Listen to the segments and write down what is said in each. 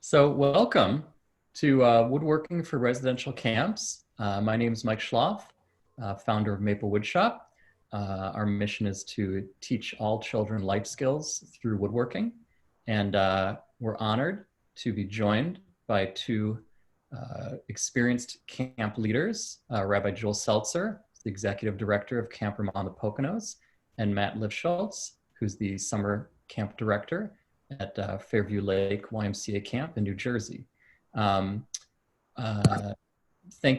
So welcome to Woodworking for Residential Camps. My name is Mike Schloff, founder of Maple Woodshop. Our mission is to teach all children life skills through woodworking. And we're honored to be joined by two experienced camp leaders, Rabbi Joel Seltzer, the executive director of Camp Ramah on the Poconos, and Matt Lifschultz, who's the summer camp director at Fairview Lake YMCA camp in New Jersey. Thank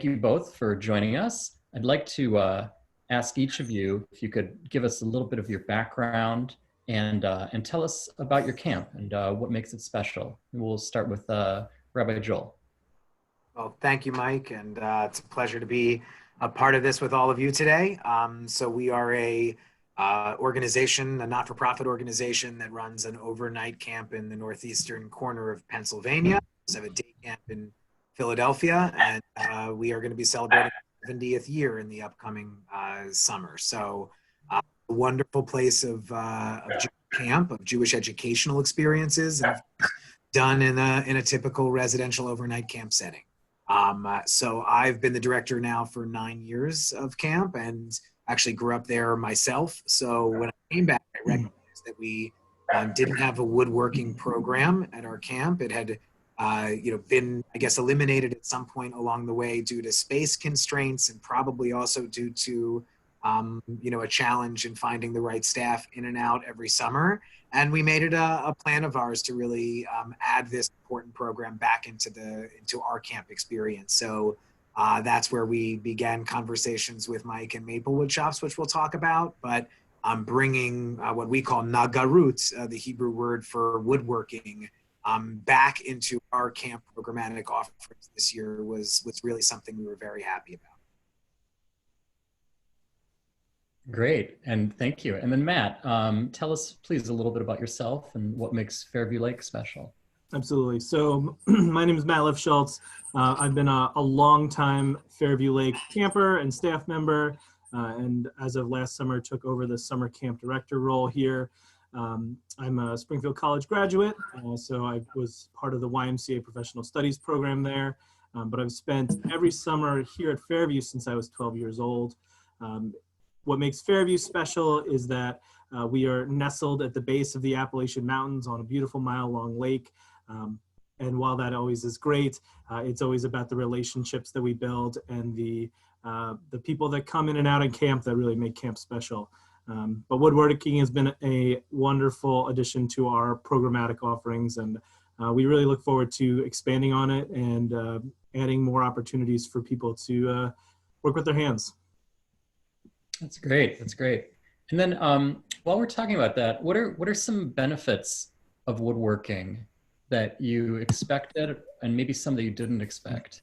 you both for joining us. I'd like to ask each of you if you could give us a little bit of your background and tell us about your camp and what makes it special. And we'll start with Rabbi Joel. Well, thank you, Mike, and it's a pleasure to be a part of this with all of you today. So we are a organization, a not-for-profit organization that runs an overnight camp in the northeastern corner of Pennsylvania. We have a day camp in Philadelphia, and we are going to be celebrating the 70th year in the upcoming summer. So a wonderful place of Jewish camp, of Jewish educational experiences, and done in a typical residential overnight camp setting. So I've been the director now for 9 years of camp and actually grew up there myself. So when I came back, I recognized that we didn't have a woodworking program at our camp. It had been, I guess, eliminated at some point along the way due to space constraints and probably also due to a challenge in finding the right staff in and out every summer. And we made it a plan of ours to really add this important program back into our camp experience. So that's where we began conversations with Mike and Maple Woodshops, which we'll talk about, but bringing what we call nagarut, the Hebrew word for woodworking, back into our camp programmatic offerings this year was really something we were very happy about. Great, and thank you. And then Matt, tell us please a little bit about yourself and what makes Fairview Lake special. Absolutely. So my name is Matt Lifschultz. I've been a long-time Fairview Lake camper and staff member, and as of last summer, took over the summer camp director role here. I'm a Springfield College graduate, so I was part of the YMCA Professional Studies program there, but I've spent every summer here at Fairview since I was 12 years old. What makes Fairview special is that we are nestled at the base of the Appalachian Mountains on a beautiful mile-long lake. And while that always is great, it's always about the relationships that we build and the people that come in and out of camp that really make camp special. But woodworking has been a wonderful addition to our programmatic offerings, and we really look forward to expanding on it and adding more opportunities for people to work with their hands. That's great. That's great. And then while we're talking about that, what are some benefits of woodworking that you expected and maybe some that you didn't expect?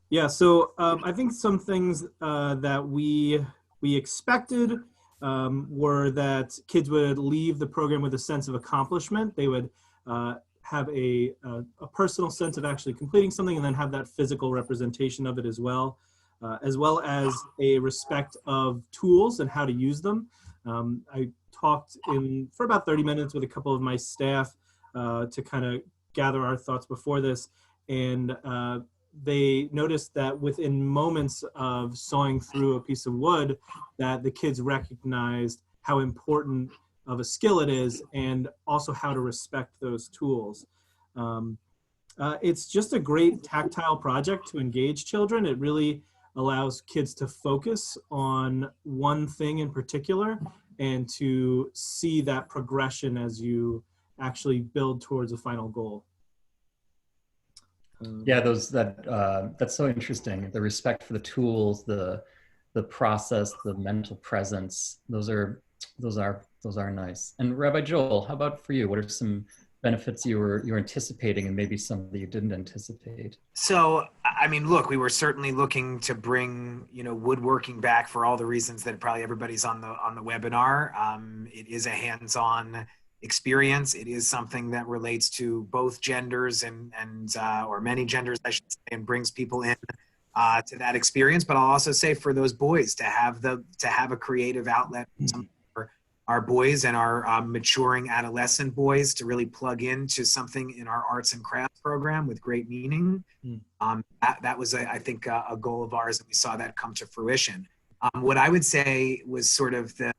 Yeah, so I think some things that we expected were that kids would leave the program with a sense of accomplishment. They would have a personal sense of actually completing something and then have that physical representation of it as well as a respect of tools and how to use them. I talked for about 30 minutes with a couple of my staff to kind of gather our thoughts before this, and they noticed that within moments of sawing through a piece of wood that the kids recognized how important of a skill it is and also how to respect those tools. It's just a great tactile project to engage children. It really allows kids to focus on one thing in particular and to see that progression as you actually build towards a final goal. Yeah, that's so interesting. The respect for the tools, the process, the mental presence. Those are nice. And Rabbi Joel, how about for you? What are some benefits you're anticipating and maybe some that you didn't anticipate? So, I mean, look, we were certainly looking to bring, woodworking back for all the reasons that probably everybody's on the webinar. It is a hands-on experience. It is something that relates to both genders and or many genders, I should say, and brings people in to that experience. But I'll also say for those boys to have a creative outlet, our boys and our maturing adolescent boys to really plug into something in our arts and crafts program with great meaning. That was, I think, a goal of ours, and we saw that come to fruition. What I would say was sort of the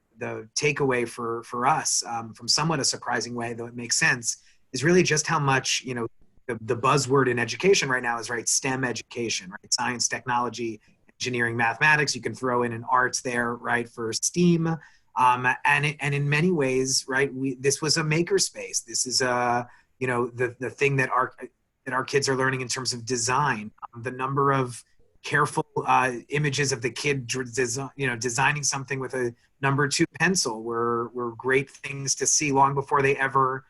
takeaway for us, from somewhat a surprising way, though it makes sense, is really just how much, the buzzword in education right now is, right, STEM education, right? Science, technology, engineering, mathematics. You can throw in an arts there, right, for STEAM. And in many ways, right, this was a makerspace. This is the thing that our kids are learning in terms of design. The number of careful images of the kid designing something with a number 2 pencil were great things to see long before they ever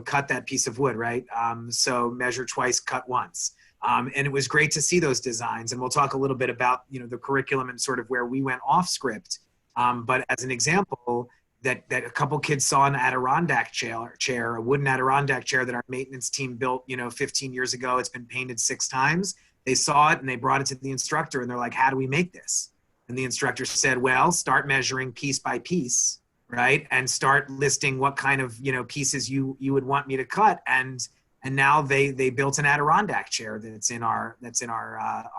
cut that piece of wood, right? So measure twice, cut once. And it was great to see those designs. And we'll talk a little bit about the curriculum and sort of where we went off script. But as an example, that a couple kids saw an Adirondack chair, a wooden Adirondack chair that our maintenance team built 15 years ago. It's been painted 6 times. They saw it and they brought it to the instructor and they're like, how do we make this? And the instructor said, well, start measuring piece by piece, right? And start listing what kind of pieces you would want me to cut. And now they built an Adirondack chair that's in our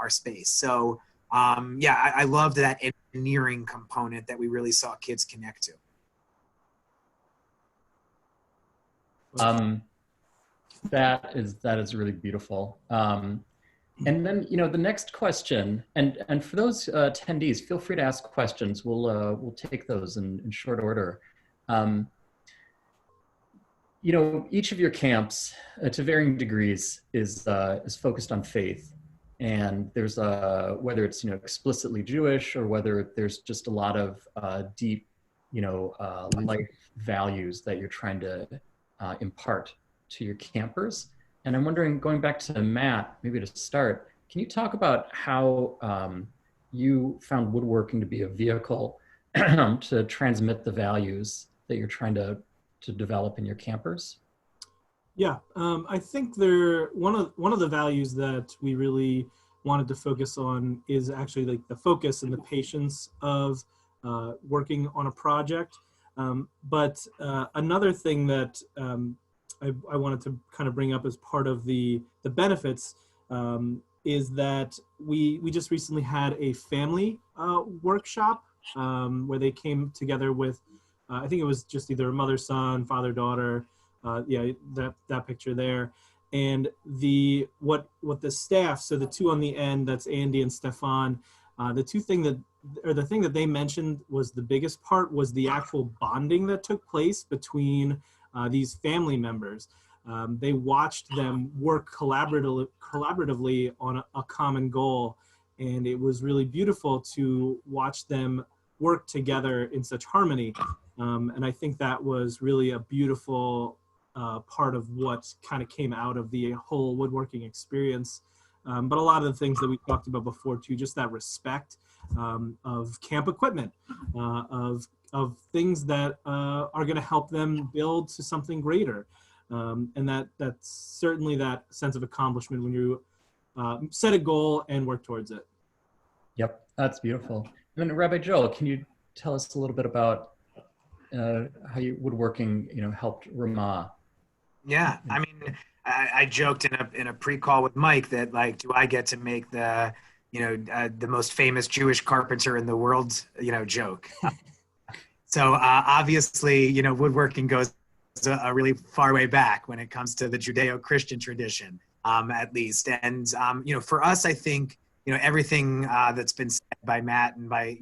space. So I loved that engineering component that we really saw kids connect to. That is really beautiful. And then, the next question, and for those attendees, feel free to ask questions. We'll take those in short order. Each of your camps, to varying degrees, is focused on faith, and there's whether it's explicitly Jewish or whether there's just a lot of deep, life values that you're trying to impart to your campers. And I'm wondering, going back to Matt, maybe to start, can you talk about how you found woodworking to be a vehicle to transmit the values that you're trying to develop in your campers? Yeah, I think one of the values that we really wanted to focus on is actually like the focus and the patience of working on a project. But another thing that I wanted to kind of bring up as part of the benefits is that we just recently had a family workshop where they came together with, I think it was just either mother, son, father, daughter, that picture there. And what the staff, so the 2 on the end, that's Andy and Stefan, the thing that they mentioned was the biggest part was the actual bonding that took place between these family members. They watched them work collaboratively on a common goal, and it was really beautiful to watch them work together in such harmony. And I think that was really a beautiful part of what kind of came out of the whole woodworking experience. But a lot of the things that we talked about before too, just that respect of camp equipment, of things that are going to help them build to something greater. And that's certainly that sense of accomplishment when you set a goal and work towards it. Yep, that's beautiful. And then Rabbi Joel, can you tell us a little bit about how woodworking, helped Ramah? Yeah, I mean, I joked in a pre-call with Mike that, like, do I get to make the most famous Jewish carpenter in the world, joke. So obviously, woodworking goes a really far way back when it comes to the Judeo-Christian tradition, at least. And, for us, I think, everything that's been said by Matt and by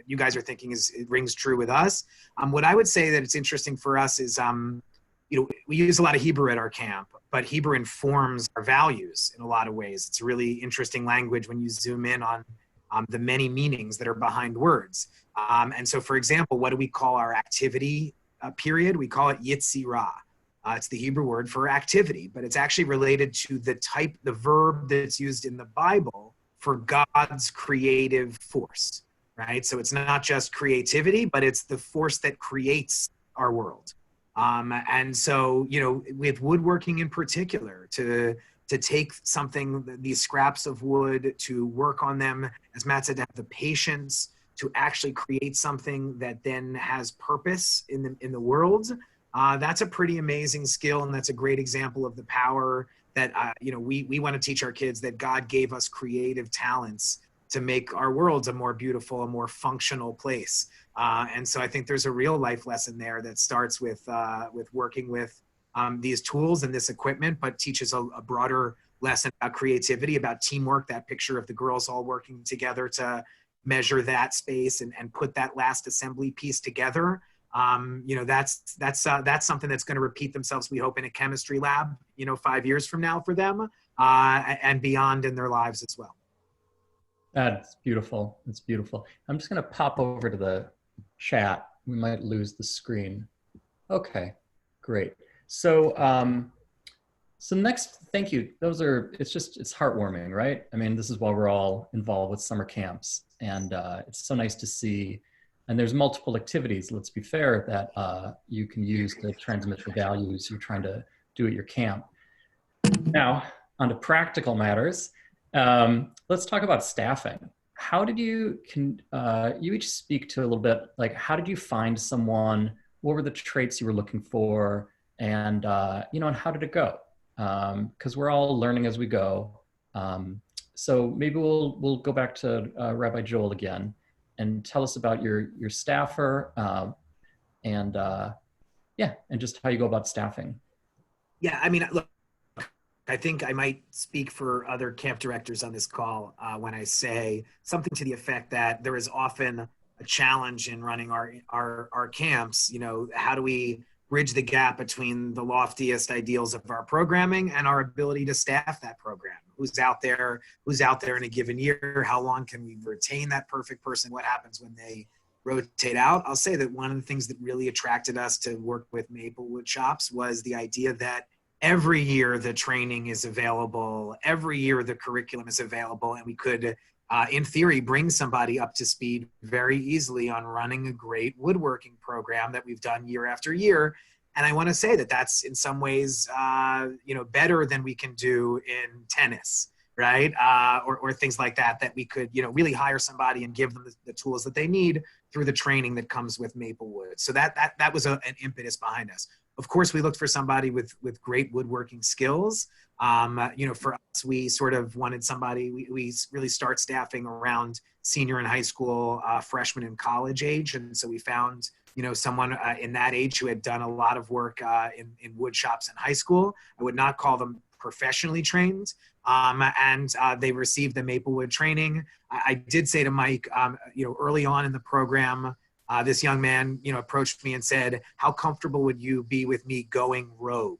you guys are thinking it rings true with us. What I would say that it's interesting for us is, we use a lot of Hebrew at our camp, but Hebrew informs our values in a lot of ways. It's a really interesting language when you zoom in on the many meanings that are behind words. And so, for example, what do we call our activity period? We call it yitzirah. It's the Hebrew word for activity, but it's actually related to the verb that's used in the Bible for God's creative force, right? So it's not just creativity, but it's the force that creates our world. And so, with woodworking in particular, to take something, these scraps of wood, to work on them, as Matt said, to have the patience, to actually create something that then has purpose in the world, that's a pretty amazing skill. And that's a great example of the power that, we want to teach our kids, that God gave us creative talents to make our worlds a more beautiful, a more functional place. And so I think there's a real life lesson there that starts with working with these tools and this equipment, but teaches a broader lesson about creativity, about teamwork, that picture of the girls all working together to measure that space and put that last assembly piece together. That's something that's going to repeat themselves, we hope, in a chemistry lab, 5 years from now for them, and beyond in their lives as well. That's beautiful. It's beautiful. I'm just going to pop over to the chat. We might lose the screen. Okay, great. So, so next, thank you. It's heartwarming, right? I mean, this is why we're all involved with summer camps, and it's so nice to see. And there's multiple activities, let's be fair, that you can use to transmit the values you're trying to do at your camp. Now, on to practical matters. Let's talk about staffing. How did you each speak to a little bit, like, how did you find someone? What were the traits you were looking for? And, and how did it go? Because we're all learning as we go. So maybe we'll go back to Rabbi Joel again and tell us about your staffer and just how you go about staffing. Yeah, I mean, look, I think I might speak for other camp directors on this call when I say something to the effect that there is often a challenge in running our camps. How do we bridge the gap between the loftiest ideals of our programming and our ability to staff that program? Who's out there in a given year? How long can we retain that perfect person? What happens when they rotate out? I'll say that one of the things that really attracted us to work with Maplewood Shops was the idea that every year the training is available, every year the curriculum is available, and we could, in theory, bring somebody up to speed very easily on running a great woodworking program that we've done year after year. And I want to say that that's in some ways, better than we can do in tennis, right? Or things like that we could, really hire somebody and give them the tools that they need through the training that comes with Maplewood. So that was an impetus behind us. Of course, we looked for somebody with great woodworking skills. For us, we sort of wanted somebody, we really start staffing around senior and high school, freshman and college age. And so we found, someone in that age who had done a lot of work in wood shops in high school. I would not call them professionally trained. And they received the Maplewood training. I did say to Mike, early on in the program, this young man, approached me and said, "How comfortable would you be with me going rogue?"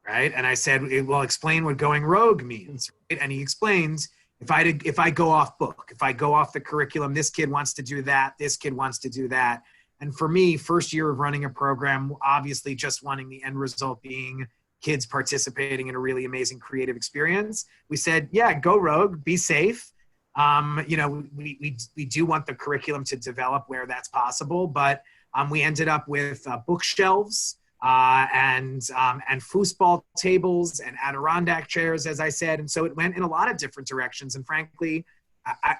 Right? And I said, "Well, explain what going rogue means." Right? And he explains, if I go off book, if I go off the curriculum, this kid wants to do that, this kid wants to do that. And for me, first year of running a program, obviously just wanting the end result being kids participating in a really amazing creative experience, we said, yeah, go rogue, be safe. We do want the curriculum to develop where that's possible, but we ended up with bookshelves and foosball tables and Adirondack chairs, as I said. And so it went in a lot of different directions. And frankly,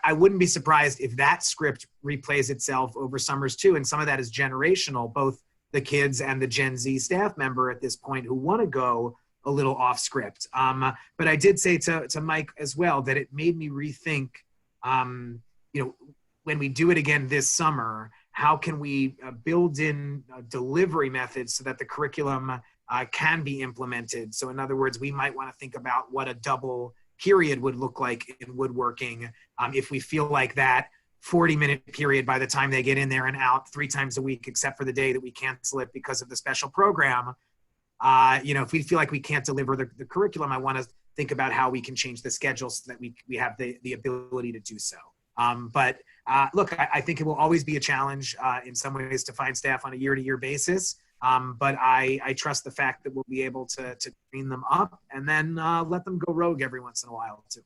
I wouldn't be surprised if that script replays itself over summers too. And some of that is generational, both the kids and the Gen Z staff member at this point who want to go a little off script. But I did say to Mike as well that it made me rethink, when we do it again this summer, how can we build in delivery methods so that the curriculum can be implemented? So in other words, we might want to think about what a double period would look like in woodworking if we feel like that 40-minute period by the time they get in there and out 3 times a week, except for the day that we cancel it because of the special program. If we feel like we can't deliver the curriculum, I want to think about how we can change the schedule so that we have the ability to do so. Look, I think it will always be a challenge in some ways to find staff on a year-to-year basis. But I trust the fact that we'll be able to train them up and then let them go rogue every once in a while too.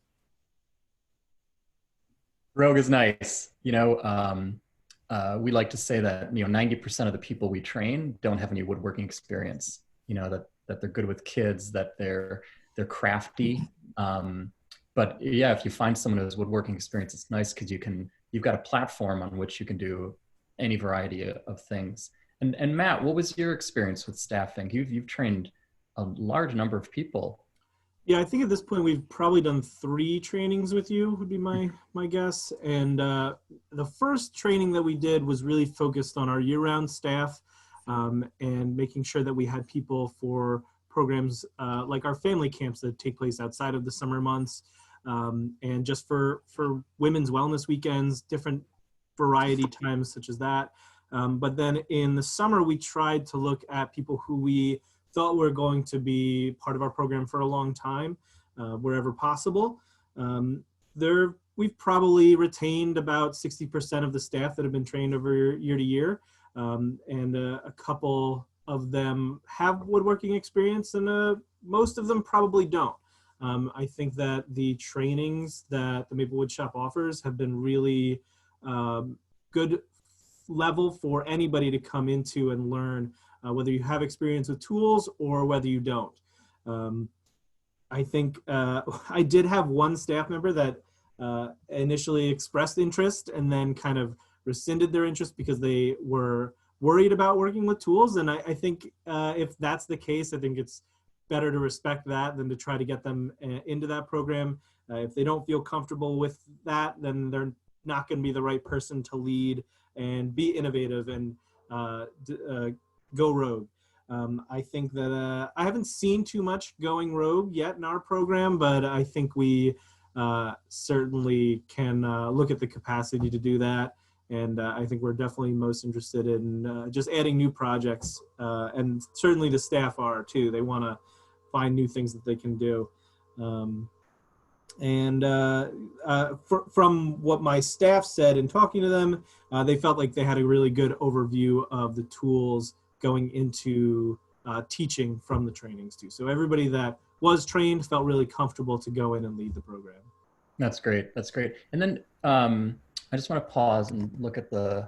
Rogue is nice. We like to say that 90% of the people we train don't have any woodworking experience. That they're good with kids, that they're crafty. But yeah, if you find someone who has woodworking experience, it's nice because you can you've got a platform on which you can do any variety of things. And Matt, what was your experience with staffing? You've trained a large number of people. Yeah, I think at this point we've probably done 3 trainings with you, would be my guess. And the first training that we did was really focused on our year-round staff, and making sure that we had people for programs like our family camps that take place outside of the summer months, and just for women's wellness weekends, different variety times such as that. But then in the summer, we tried to look at people who we thought were going to be part of our program for a long time, wherever possible. We've probably retained about 60% of the staff that have been trained over year to year, and a couple of them have woodworking experience, and most of them probably don't. I think that the trainings that the Maple Wood Shop offers have been really good level for anybody to come into and learn, whether you have experience with tools or whether you don't. I think I did have one staff member that initially expressed interest and then kind of rescinded their interest because they were worried about working with tools. And I think if that's the case, I think it's better to respect that than to try to get them into that program. If they don't feel comfortable with that, then they're not going to be the right person to lead and be innovative and go rogue. I think that I haven't seen too much going rogue yet in our program, but I think we certainly can look at the capacity to do that. And I think we're definitely most interested in just adding new projects, and certainly the staff are too. They want to find new things that they can do. From what my staff said in talking to them, they felt like they had a really good overview of the tools going into teaching from the trainings too. So everybody that was trained felt really comfortable to go in and lead the program. That's great. That's great. And then I just want to pause and look at see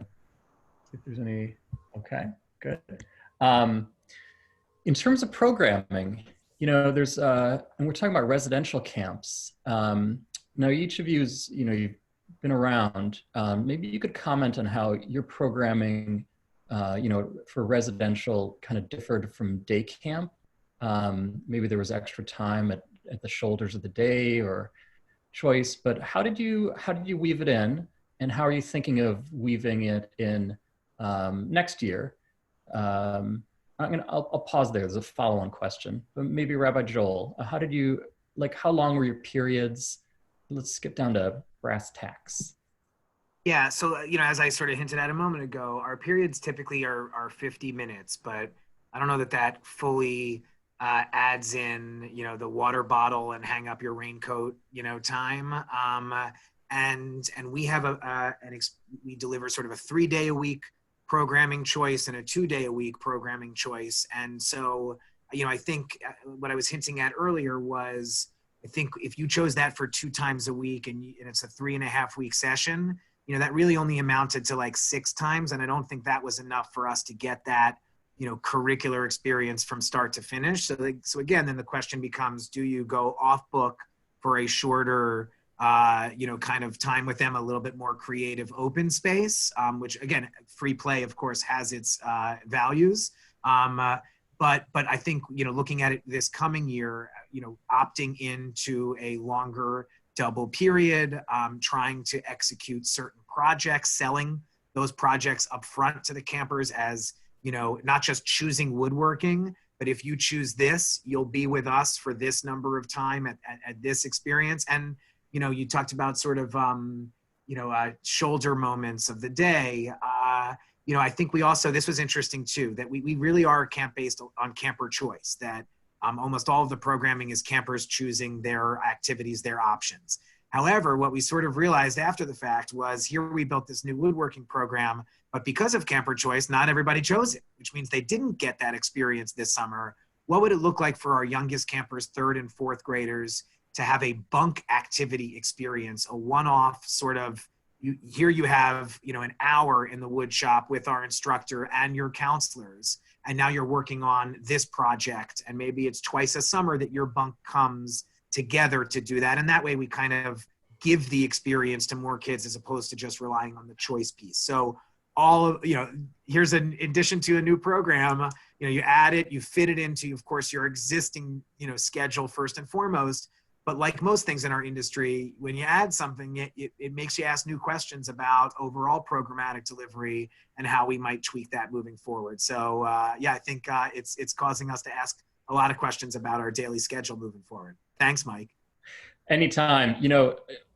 if there's any, okay, good. In terms of programming, there's, and we're talking about residential camps. Now each of you's, you've been around, maybe you could comment on how your programming, for residential kind of differed from day camp. Maybe there was extra time at the shoulders of the day or choice, but how did you weave it in, and how are you thinking of weaving it in next year? I'll pause there. There's a follow-on question, but maybe Rabbi Joel, how long were your periods? Let's skip down to brass tacks. Yeah, so, as I sort of hinted at a moment ago, our periods typically are 50 minutes, but I don't know that fully adds in, the water bottle and hang up your raincoat, time. And we have we deliver sort of a 3-day-a-week programming choice and a 2-day-a-week programming choice. And so, I think what I was hinting at earlier was, I think if you chose that for 2 times a week and it's a 3.5-week session, that really only amounted to like 6 times. And I don't think that was enough for us to get that, curricular experience from start to finish. So again, then the question becomes, do you go off book for a shorter, kind of time with them, a little bit more creative open space, which again, free play, of course, has its values. But I think, looking at it this coming year, opting into a longer double period, trying to execute certain projects, selling those projects up front to the campers as, not just choosing woodworking, but if you choose this, you'll be with us for this number of time at this experience. And, you talked about sort of, shoulder moments of the day. I think we also, this was interesting too, that we really are camp-based on camper choice, that almost all of the programming is campers choosing their activities, their options. However, what we sort of realized after the fact was, here we built this new woodworking program, but because of camper choice, not everybody chose it, which means they didn't get that experience this summer. What would it look like for our youngest campers, 3rd and 4th graders, to have a bunk activity experience, a one-off sort of, here you have, an hour in the wood shop with our instructor and your counselors, and now you're working on this project, and maybe it's twice a summer that your bunk comes together to do that. And that way we kind of give the experience to more kids as opposed to just relying on the choice piece. So all of, here's an addition to a new program, you add it, you fit it into, of course, your existing, schedule first and foremost. But like most things in our industry, when you add something, it makes you ask new questions about overall programmatic delivery and how we might tweak that moving forward. So I think it's causing us to ask a lot of questions about our daily schedule moving forward. Thanks, Mike. Anytime.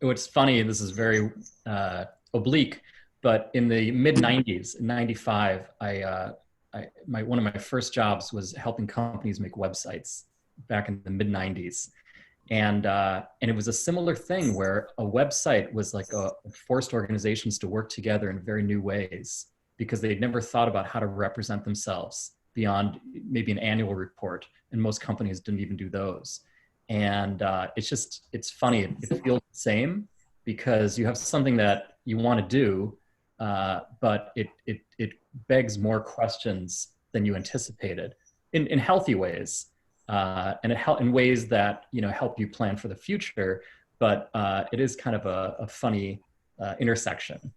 What's funny, this is very oblique, but in the mid 90s, in 95, one of my first jobs was helping companies make websites back in the mid 90s. And it was a similar thing where a website was like forced organizations to work together in very new ways because they'd never thought about how to represent themselves beyond maybe an annual report. And most companies didn't even do those. And it's funny. It feels the same because you have something that you want to do, but it begs more questions than you anticipated in healthy ways. And in ways that help you plan for the future, but it is kind of a funny intersection.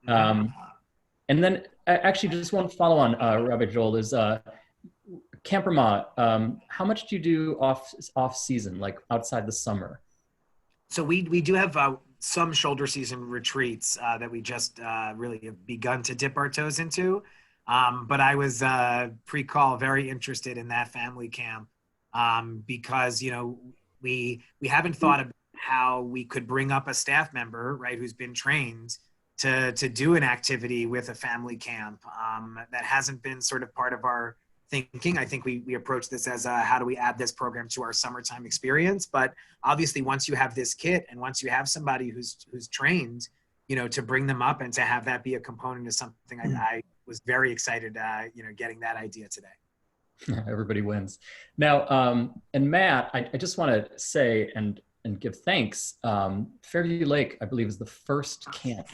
And then actually, just one follow on, Rabbi Joel, is Camp Ramah. How much do you do off season, like outside the summer? So we do have some shoulder season retreats that we just really have begun to dip our toes into. But I was pre-call very interested in that family camp. Because, we haven't thought about how we could bring up a staff member, right, who's been trained to do an activity with a family camp. That hasn't been sort of part of our thinking. I think we approach this as how do we add this program to our summertime experience? But obviously, once you have this kit and once you have somebody who's trained, to bring them up and to have that be a component of something, I was very excited, getting that idea today. Everybody wins. Now, and Matt, I just want to say and give thanks. Fairview Lake, I believe, is the first camp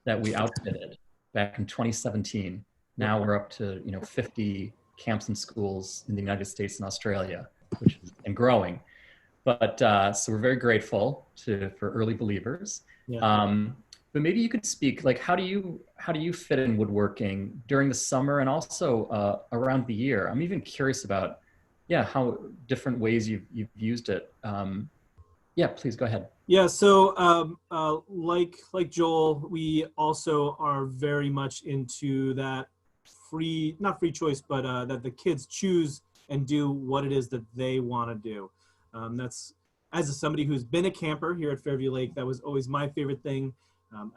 that we outfitted back in 2017. Now we're up to 50 camps and schools in the United States and Australia, and growing. But so we're very grateful for early believers. Yeah. But maybe you could speak, like, how do you fit in woodworking during the summer and also around the year? I'm even curious about, how different ways you've used it. Please go ahead. Yeah, so like Joel, we also are very much into that not free choice, but that the kids choose and do what it is that they want to do. That's, as somebody who's been a camper here at Fairview Lake, that was always my favorite thing.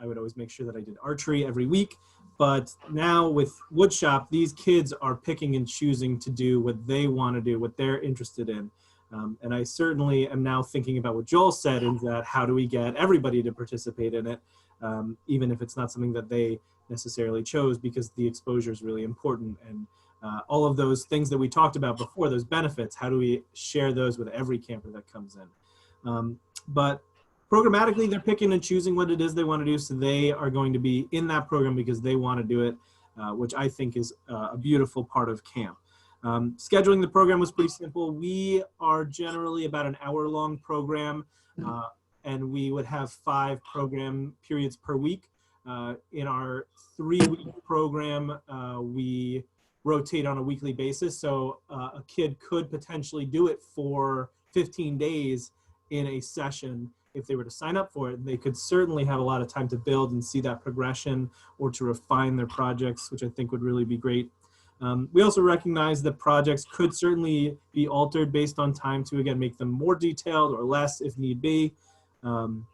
I would always make sure that I did archery every week. But now with Woodshop, these kids are picking and choosing to do what they want to do, what they're interested in. And I certainly am now thinking about what Joel said, is that how do we get everybody to participate in it, even if it's not something that they necessarily chose, because the exposure is really important. And all of those things that we talked about before, those benefits, how do we share those with every camper that comes in? But programmatically, they're picking and choosing what it is they want to do, so they are going to be in that program because they want to do it, which I think is a beautiful part of camp. Scheduling the program was pretty simple. We are generally about an hour-long program, and we would have 5 program periods per week. In our 3-week program, we rotate on a weekly basis, so a kid could potentially do it for 15 days in a session. If they were to sign up for it, they could certainly have a lot of time to build and see that progression or to refine their projects, which I think would really be great. We also recognize that projects could certainly be altered based on time to, again, make them more detailed or less if need be. And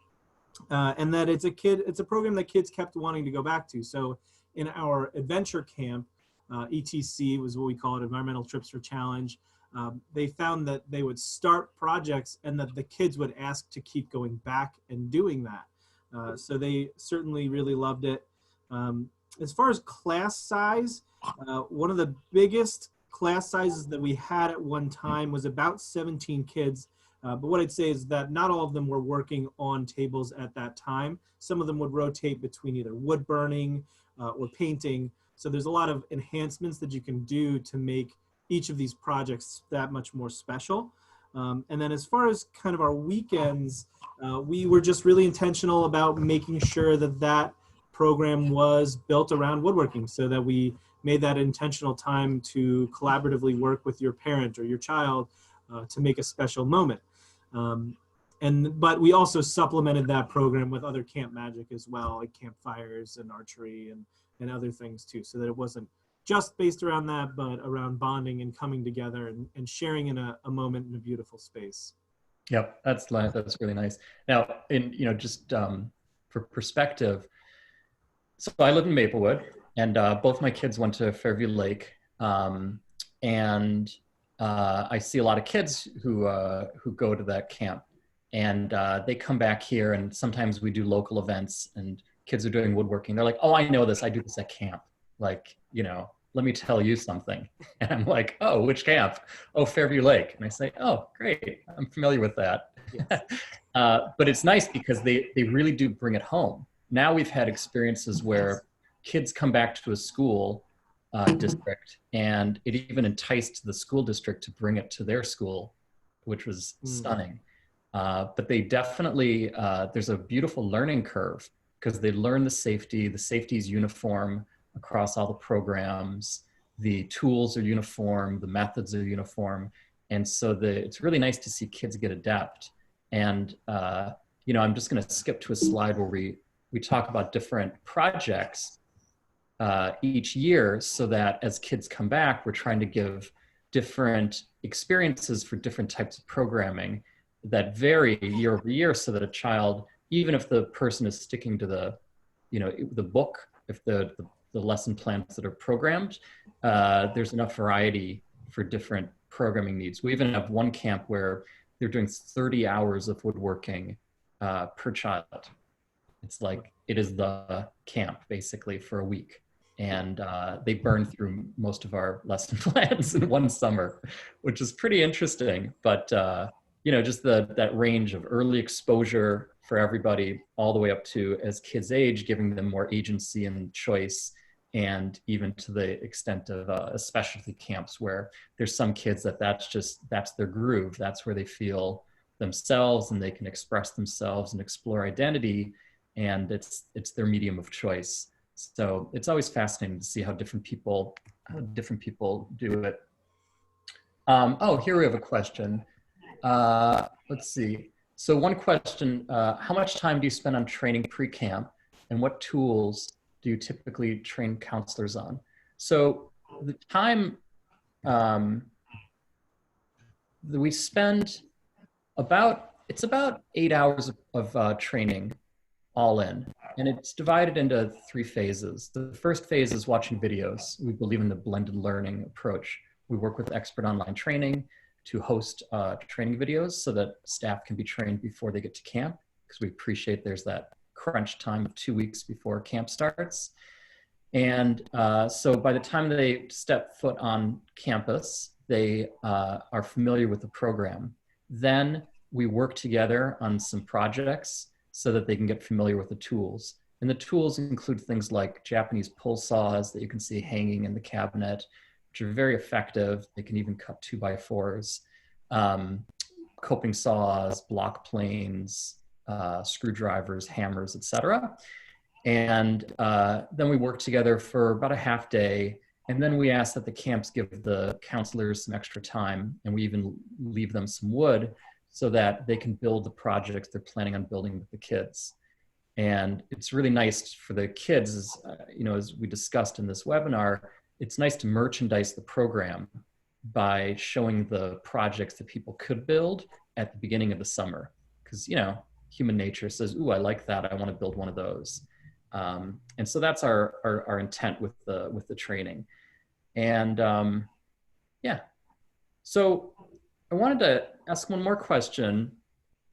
that it's a program that kids kept wanting to go back to. So in our adventure camp, ETC was what we call it, Environmental Trips for Challenge. They found that they would start projects and that the kids would ask to keep going back and doing that. So they certainly really loved it. As far as class size, one of the biggest class sizes that we had at one time was about 17 kids. But what I'd say is that not all of them were working on tables at that time. Some of them would rotate between either wood burning or painting. So there's a lot of enhancements that you can do to make each of these projects that much more special. And then as far as kind of our weekends, we were just really intentional about making sure that that program was built around woodworking, so that we made that intentional time to collaboratively work with your parent or your child to make a special moment. But we also supplemented that program with other camp magic as well, like campfires and archery and other things too, so that it wasn't just based around that, but around bonding and coming together and sharing in a moment in a beautiful space. Yep, that's really nice. Now, just for perspective, so I live in Maplewood, and both my kids went to Fairview Lake, and I see a lot of kids who go to that camp, and they come back here, and sometimes we do local events, and kids are doing woodworking. They're like, "Oh, I know this. I do this at camp. Like, let me tell you something." And I'm like, "Oh, which camp?" "Oh, Fairview Lake." And I say, "Oh, great. I'm familiar with that." Yes. But it's nice because they really do bring it home. Now we've had experiences where kids come back to a school district, and it even enticed the school district to bring it to their school, which was stunning. But they definitely, there's a beautiful learning curve because they learn the safety is uniform across all the programs, the tools are uniform, the methods are uniform. And so it's really nice to see kids get adept. And, I'm just gonna skip to a slide where we talk about different projects each year, so that as kids come back, we're trying to give different experiences for different types of programming that vary year over year, so that a child, even if the person is sticking to the book, if the lesson plans that are programmed, there's enough variety for different programming needs. We even have one camp where they're doing 30 hours of woodworking per child. It's like, it is the camp basically for a week. And they burn through most of our lesson plans in one summer, which is pretty interesting. But, just that range of early exposure for everybody, all the way up to, as kids age, giving them more agency and choice, and even to the extent of specialty camps where there's some kids that's their groove. That's where they feel themselves and they can express themselves and explore identity, and it's their medium of choice. So it's always fascinating to see how different people do it. Here we have a question. Let's see. So one question, how much time do you spend on training pre-camp, and what tools do you typically train counselors on? So the time that we spend, it's about 8 hours of training all in. And it's divided into 3 phases. The first phase is watching videos. We believe in the blended learning approach. We work with expert online training to host training videos so that staff can be trained before they get to camp, because we appreciate there's that crunch time of 2 weeks before camp starts. And so by the time they step foot on campus, they are familiar with the program. Then we work together on some projects so that they can get familiar with the tools. And the tools include things like Japanese pull saws that you can see hanging in the cabinet, which are very effective. They can even cut 2x4s, coping saws, block planes, screwdrivers, hammers, etc. And then we work together for about a half day. And then we ask that the camps give the counselors some extra time, and we even leave them some wood so that they can build the projects they're planning on building with the kids. And it's really nice for the kids, as we discussed in this webinar, it's nice to merchandise the program by showing the projects that people could build at the beginning of the summer. Because, human nature says, "Ooh, I like that. I want to build one of those." And so that's our intent with the training. And so I wanted to ask one more question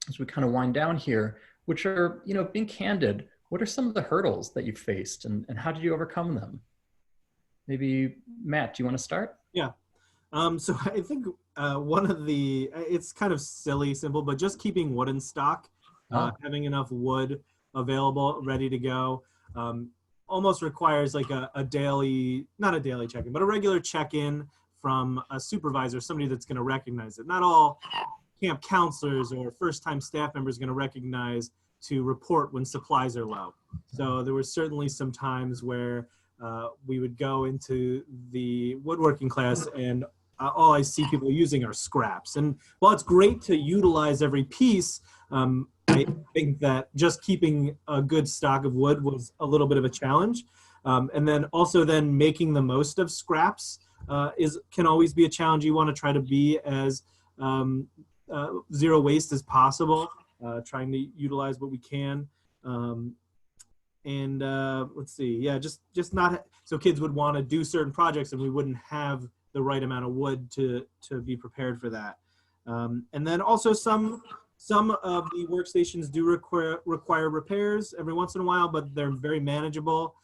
as we kind of wind down here, which are, being candid, what are some of the hurdles that you faced, and how did you overcome them? Maybe Matt, do you want to start? Yeah. So I think one of it's kind of simple, but just keeping wood in stock, having enough wood available, ready to go, almost requires like a daily, not a daily check-in, but a regular check-in from a supervisor, somebody that's going to recognize it. Not all camp counselors or first-time staff members going to recognize to report when supplies are low. So there were certainly some times where we would go into the woodworking class and all I see people using are scraps. And while it's great to utilize every piece, I think that just keeping a good stock of wood was a little bit of a challenge. And then also then making the most of scraps can always be a challenge. You want to try to be as zero waste as possible, trying to utilize what we can. Let's see, yeah, just not, so kids would want to do certain projects and we wouldn't have the right amount of wood to be prepared for that. And then also some of the workstations do require repairs every once in a while, but they're very manageable.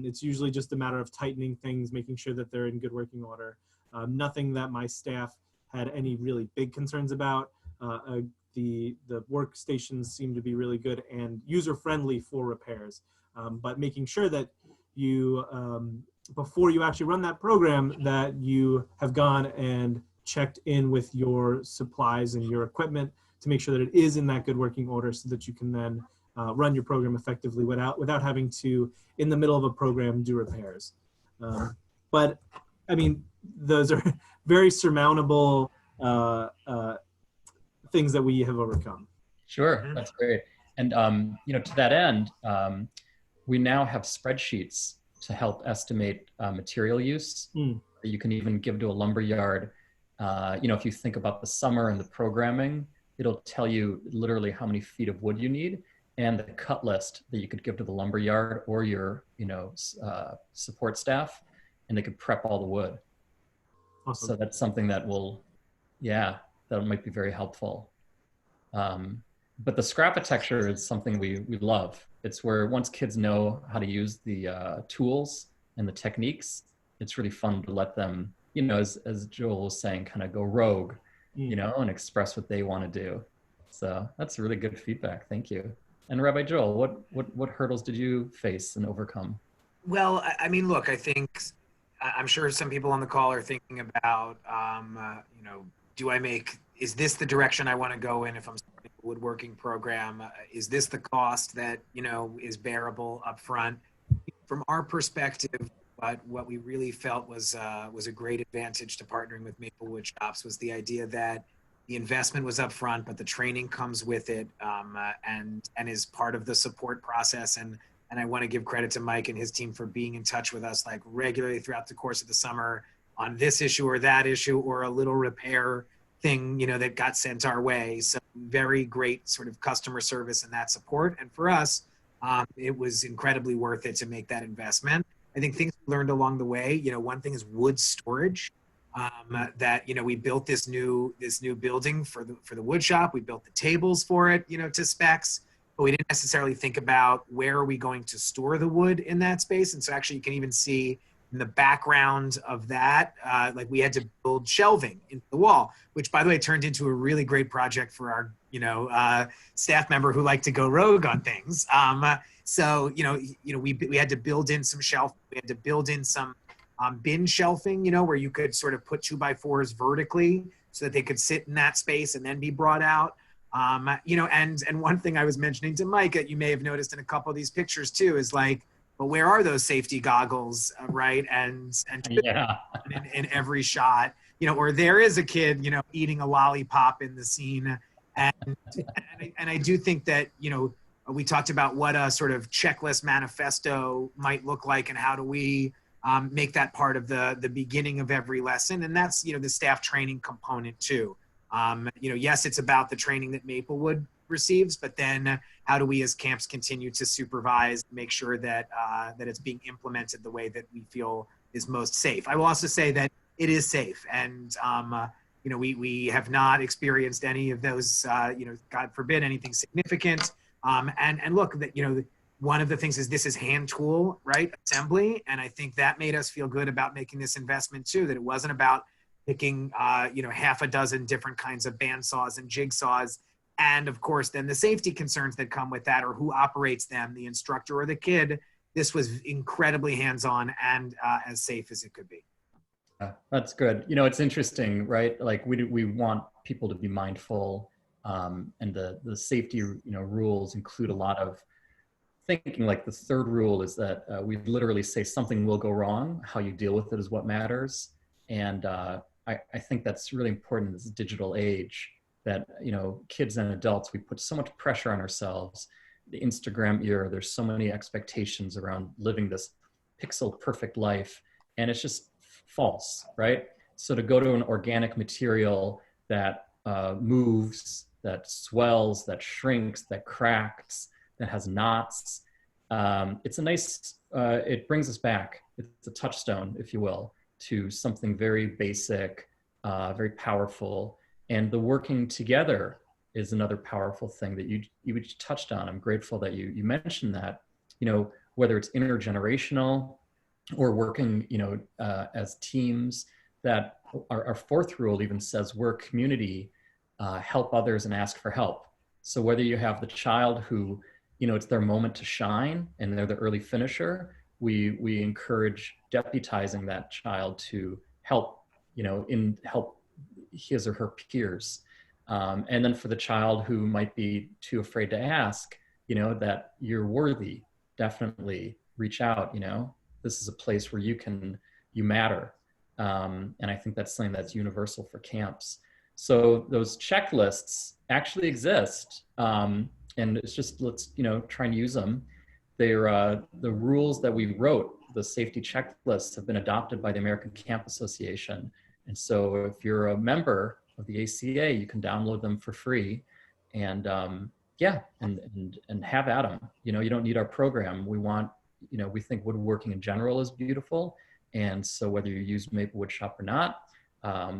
It's usually just a matter of tightening things, making sure that they're in good working order. Nothing that my staff had any really big concerns about. The workstations seem to be really good and user-friendly for repairs. But making sure that you, before you actually run that program, that you have gone and checked in with your supplies and your equipment to make sure that it is in that good working order so that you can then run your program effectively without having to, in the middle of a program, do repairs. But I mean, those are very surmountable things that we have overcome. Sure, that's great. And to that end, we now have spreadsheets to help estimate material use. That you can even give to a lumber yard. If you think about the summer and the programming, it'll tell you literally how many feet of wood you need and the cut list that you could give to the lumber yard or your, support staff, and they could prep all the wood. Awesome. So that's something that that might be very helpful. But the scrapitecture is something we love. It's where once kids know how to use the tools and the techniques, it's really fun to let them, as Joel was saying, kind of go rogue, and express what they want to do. So that's really good feedback. Thank you. And Rabbi Joel, what hurdles did you face and overcome? Well, I mean, look, I think I'm sure some people on the call are thinking about, is this the direction I want to go in if I'm starting a woodworking program? Is this the cost that, is bearable up front? From our perspective, what we really felt was a great advantage to partnering with Maple Wood Shops was the idea that the investment was up front, but the training comes with it and is part of the support process. And I want to give credit to Mike and his team for being in touch with us like regularly throughout the course of the summer on this issue or that issue or a little repair thing, that got sent our way. So very great sort of customer service and that support. And for us, it was incredibly worth it to make that investment. I think things we learned along the way, one thing is wood storage. That we built this new building for the wood shop. We built the tables for it, to specs, but we didn't necessarily think about where are we going to store the wood in that space. And so actually you can even see in the background of that, like we had to build shelving into the wall, which by the way turned into a really great project for our staff member who liked to go rogue on things. So we had to build in some shelf. We had to build in some bin shelving, where you could sort of put 2x4s vertically so that they could sit in that space and then be brought out. And one thing I was mentioning to Mike that you may have noticed in a couple of these pictures too is like, but where are those safety goggles, right? And yeah. in every shot, or there is a kid, eating a lollipop in the scene. And I do think that, we talked about what a sort of checklist manifesto might look like and how do we make that part of the beginning of every lesson. And that's, the staff training component too. Yes, it's about the training that Maplewood receives, but then how do we as camps continue to supervise, make sure that that it's being implemented the way that we feel is most safe. I will also say that it is safe. And, we have not experienced any of those, God forbid, anything significant. And look, that, one of the things is this is hand tool, right? Assembly. And I think that made us feel good about making this investment too, that it wasn't about picking, half a dozen different kinds of bandsaws and jigsaws. And of course, then the safety concerns that come with that or who operates them, the instructor or the kid. This was incredibly hands-on and as safe as it could be. That's good. It's interesting, right? Like we want people to be mindful. And the safety, rules include a lot of thinking. Like the third rule is that we literally say something will go wrong. How you deal with it is what matters. And I think that's really important in this digital age that, kids and adults, we put so much pressure on ourselves. The Instagram era, there's so many expectations around living this pixel perfect life, and it's just false, right? So to go to an organic material that moves, that swells, that shrinks, that cracks, that has knots, it's a nice, it brings us back. It's a touchstone, if you will, to something very basic, very powerful. And the working together is another powerful thing that you touched on. I'm grateful that you mentioned that, whether it's intergenerational or working, as teams, that our fourth rule even says we're a community, help others and ask for help. So whether you have the child who, it's their moment to shine and they're the early finisher, we encourage deputizing that child to help, help his or her peers. And then for the child who might be too afraid to ask, that you're worthy, definitely reach out, this is a place where you matter. And I think that's something that's universal for camps. So those checklists actually exist. And it's just, let's, try and use them. They're the rules that we wrote, the safety checklists, have been adopted by the American Camp Association. And so if you're a member of the ACA, you can download them for free, and and have at them. You don't need our program. We want, we think woodworking in general is beautiful. And so whether you use maple wood shop or not,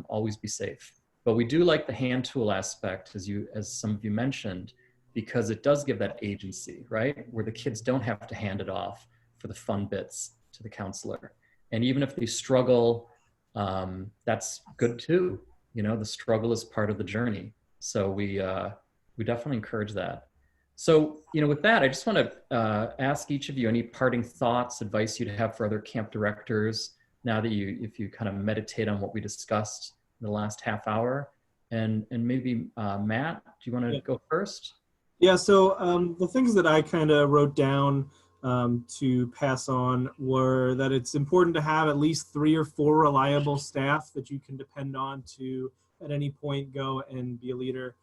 always be safe. But we do like the hand tool aspect, as some of you mentioned, because it does give that agency, right? Where the kids don't have to hand it off for the fun bits to the counselor. And even if they struggle, that's good too. The struggle is part of the journey. So we definitely encourage that. So, with that, I just want to ask each of you any parting thoughts, advice you'd have for other camp directors now that if you kind of meditate on what we discussed in the last half hour. And maybe Matt, do you want to go first? Yeah, so the things that I kind of wrote down to pass on were that it's important to have at least 3 or 4 reliable staff that you can depend on to at any point go and be a leader.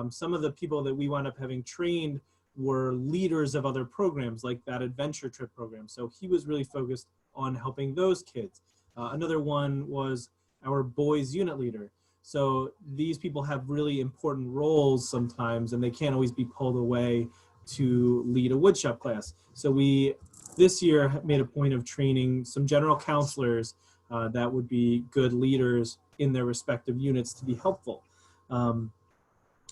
Some of the people that we wound up having trained were leaders of other programs, like that adventure trip program. So he was really focused on helping those kids. Another one was our boys unit leader. So these people have really important roles sometimes, and they can't always be pulled away to lead a woodshop class. So we, this year, made a point of training some general counselors that would be good leaders in their respective units to be helpful.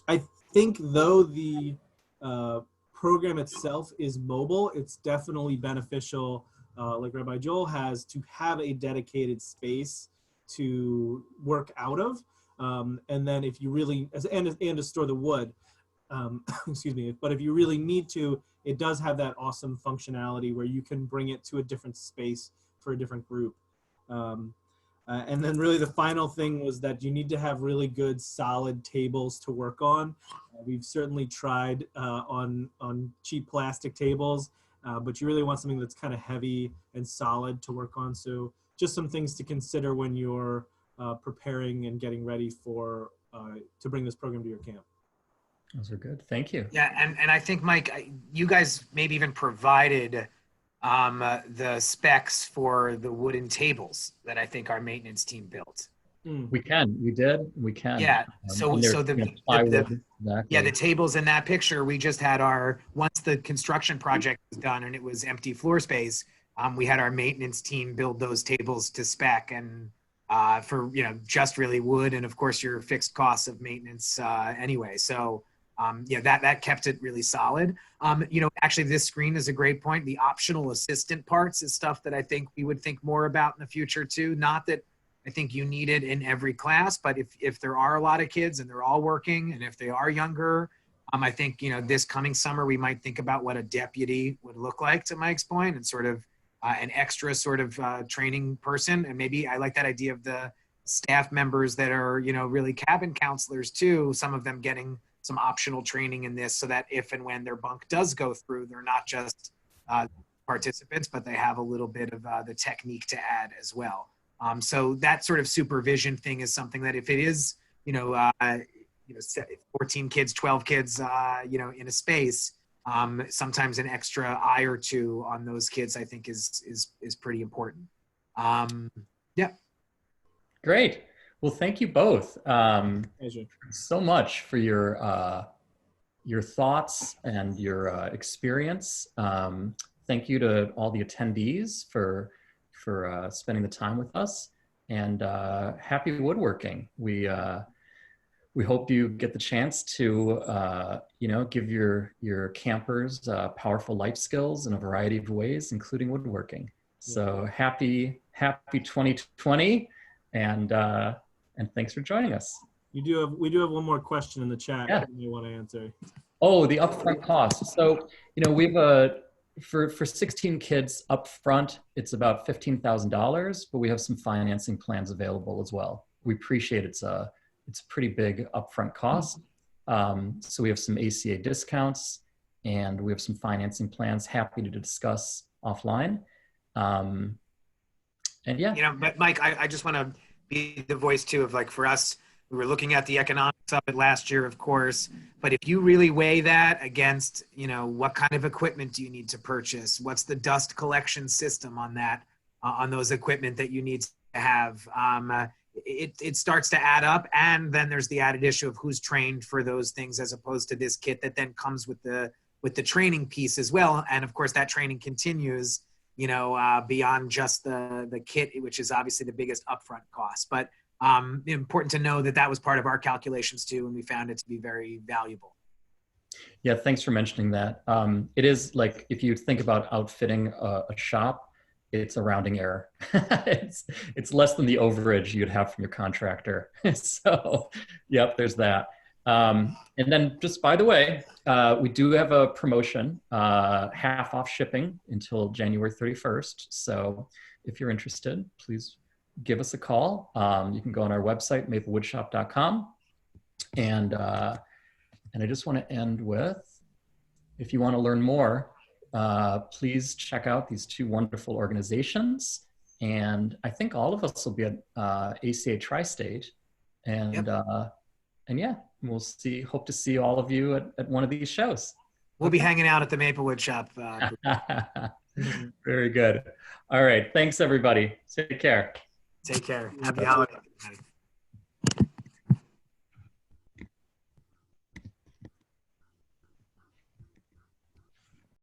I think though the program itself is mobile, it's definitely beneficial, like Rabbi Joel has, to have a dedicated space to work out of. And then if you really, and to store the wood, excuse me, but if you really need to, it does have that awesome functionality where you can bring it to a different space for a different group. And then really the final thing was that you need to have really good solid tables to work on. We've certainly tried on cheap plastic tables, but you really want something that's kind of heavy and solid to work on. So just some things to consider when you're preparing and getting ready for to bring this program to your camp. Those are good. Thank you. Yeah, and I think, Mike, you guys maybe even provided the specs for the wooden tables that I think our maintenance team built. We can. Yeah. So the plywood, exactly. Yeah, the tables in that picture, we just had once the construction project was done and it was empty floor space, we had our maintenance team build those tables to spec, and for just really wood, and of course your fixed costs of maintenance anyway. So that kept it really solid. Actually this screen is a great point. The optional assistant parts is stuff that I think we would think more about in the future too. Not that I think you need it in every class, but if there are a lot of kids and they're all working, and if they are younger, I think, this coming summer, we might think about what a deputy would look like, to Mike's point, and sort of an extra sort of training person. And maybe I like that idea of the staff members that are, really cabin counselors too, some of them getting some optional training in this so that if and when their bunk does go through, they're not just participants, but they have a little bit of the technique to add as well. So that sort of supervision thing is something that if it is, 14 kids, 12 kids, in a space, sometimes an extra eye or two on those kids, I think is pretty important. Yeah. Great. Well, thank you both so much for your thoughts and your experience. Thank you to all the attendees for spending the time with us, and happy woodworking. We hope you get the chance to give your campers powerful life skills in a variety of ways, including woodworking. So happy 2020, and thanks for joining us. We do have one more question in the chat that you want to answer. Oh, the upfront cost. So we have for 16 kids up front, it's about $15,000, but we have some financing plans available as well. We appreciate it's a pretty big upfront cost. So we have some ACA discounts, and we have some financing plans. Happy to discuss offline. And yeah. But Mike, I just want to be the voice too of, like, for us, we were looking at the economics of it last year, of course, but if you really weigh that against, what kind of equipment do you need to purchase? What's the dust collection system on that, on those equipment that you need to have? It starts to add up, and then there's the added issue of who's trained for those things, as opposed to this kit that then comes with the training piece as well. And of course that training continues, beyond just the kit, which is obviously the biggest upfront cost. But important to know that was part of our calculations too, and we found it to be very valuable. Yeah, thanks for mentioning that. It is like, if you think about outfitting a shop, it's a rounding error. it's less than the overage you'd have from your contractor. So, yep, there's that. And then, just by the way, we do have a promotion, half off shipping until January 31st. So if you're interested, please give us a call. You can go on our website, maplewoodshop.com. And I just want to end with, if you want to learn more, please check out these two wonderful organizations. And I think all of us will be at ACA Tri-State. And yeah, we'll hope to see all of you at one of these shows. We'll be hanging out at the Maplewood Shop. Very good. All right. Thanks, everybody. Take care. Take care. Happy holidays.